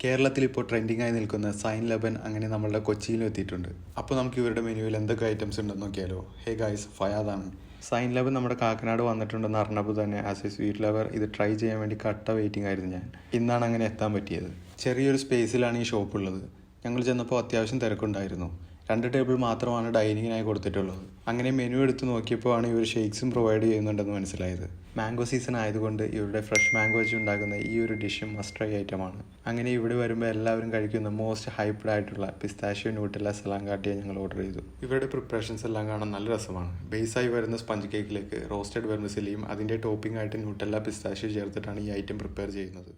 കേരളത്തിൽ ഇപ്പോൾ ട്രെൻഡിങ് ആയി നിൽക്കുന്ന സൈൻ ലബൻ അങ്ങനെ നമ്മളുടെ കൊച്ചിയിലും എത്തിയിട്ടുണ്ട്. അപ്പോൾ നമുക്ക് ഇവരുടെ മെനുവിൽ എന്തൊക്കെ ഐറ്റംസ് ഉണ്ടെന്ന് നോക്കിയാലോ. Hey guys, ഫയാദാണ്. സൈൻ ലബൻ നമ്മുടെ കാക്കനാട് വന്നിട്ടുണ്ടെന്ന് അറിഞ്ഞപ്പോൾ തന്നെ ആസ് എ സ്വീറ്റ് ലവർ ഇത് ട്രൈ ചെയ്യാൻ വേണ്ടി കട്ട വെയിറ്റിംഗ് ആയിരുന്നു ഞാൻ. ഇന്നാണ് അങ്ങനെ എത്താൻ പറ്റിയത്. ചെറിയൊരു സ്പേസിലാണ് ഈ ഷോപ്പ് ഉള്ളത്. ഞങ്ങൾ ചെന്നപ്പോൾ അത്യാവശ്യം തിരക്കുണ്ടായിരുന്നു. 2 ടേബിൾ മാത്രമാണ് ഡൈനിങ്ങിനായി കൊടുത്തിട്ടുള്ളത്. അങ്ങനെ മെനു എടുത്ത് നോക്കിയപ്പോഴാണ് ഇവർ ഷേക്സും പ്രൊവൈഡ് ചെയ്യുന്നുണ്ടെന്ന് മനസ്സിലായത്. മാംഗോ സീസൺ ആയതുകൊണ്ട് ഇവരുടെ ഫ്രഷ് മാംഗോ വെച്ച് ഉണ്ടാക്കുന്ന ഈ ഒരു ഡിഷും മസ്റ്റ് ട്രൈ ഐറ്റമാണ്. അങ്ങനെ ഇവിടെ വരുമ്പോൾ എല്ലാവരും കഴിക്കുന്ന മോസ്റ്റ് ഹൈപ്ഡ് ആയിട്ടുള്ള പിസ്താഷ്യോ ന്യൂട്ടെല്ല സലാങ്കാട്ടിയെ ഞങ്ങൾ ഓർഡർ ചെയ്തു. ഇവരുടെ പ്രിപ്പറേഷൻസ് എല്ലാം കാണാൻ നല്ല രസമാണ്. ബേസായി വരുന്ന സ്പഞ്ച് കേക്കിലേക്ക് റോസ്റ്റഡ് വെർമിസെല്ലിയും അതിൻ്റെ ടോപ്പിംഗ് ആയിട്ട് ന്യൂട്ടെല്ല പിസ്താഷ്യോ ചേർത്തിട്ടാണ് ഈ ഐറ്റം പ്രിപ്പയർ ചെയ്യുന്നത്.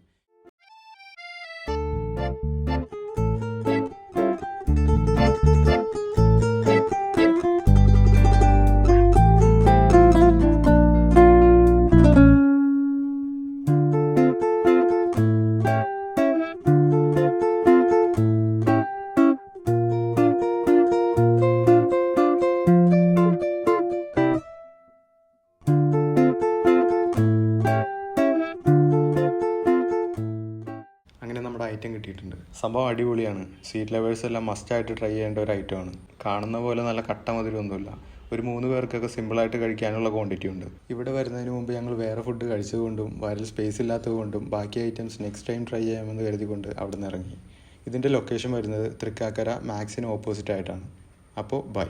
അങ്ങനെ നമ്മുടെ ഐറ്റം കിട്ടിയിട്ടുണ്ട്. സംഭവം അടിപൊളിയാണ്. സ്വീറ്റ് ലവേഴ്സ് എല്ലാം മസ്റ്റായിട്ട് ട്രൈ ചെയ്യേണ്ട ഒരു ഐറ്റമാണ്. കാണുന്ന പോലെ നല്ല കട്ട മധുരമൊന്നുമില്ല. ഒരു 3 പേർക്കൊക്കെ സിമ്പിളായിട്ട് കഴിക്കാനുള്ള ക്വാണ്ടിറ്റി ഉണ്ട്. ഇവിടെ വരുന്നതിന് മുമ്പ് ഞങ്ങൾ വേറെ ഫുഡ് കഴിച്ചതുകൊണ്ടും വയറിൽ സ്പേസ് ഇല്ലാത്തതുകൊണ്ടും ബാക്കി ഐറ്റംസ് നെക്സ്റ്റ് ടൈം ട്രൈ ചെയ്യാമെന്ന് കരുതിക്കൊണ്ട് അവിടെ നിന്ന് ഇറങ്ങി. ഇതിൻ്റെ ലൊക്കേഷൻ വരുന്നത് തൃക്കാക്കര മാക്സിന് ഓപ്പോസിറ്റ് ആയിട്ടാണ്. അപ്പോൾ ബൈ.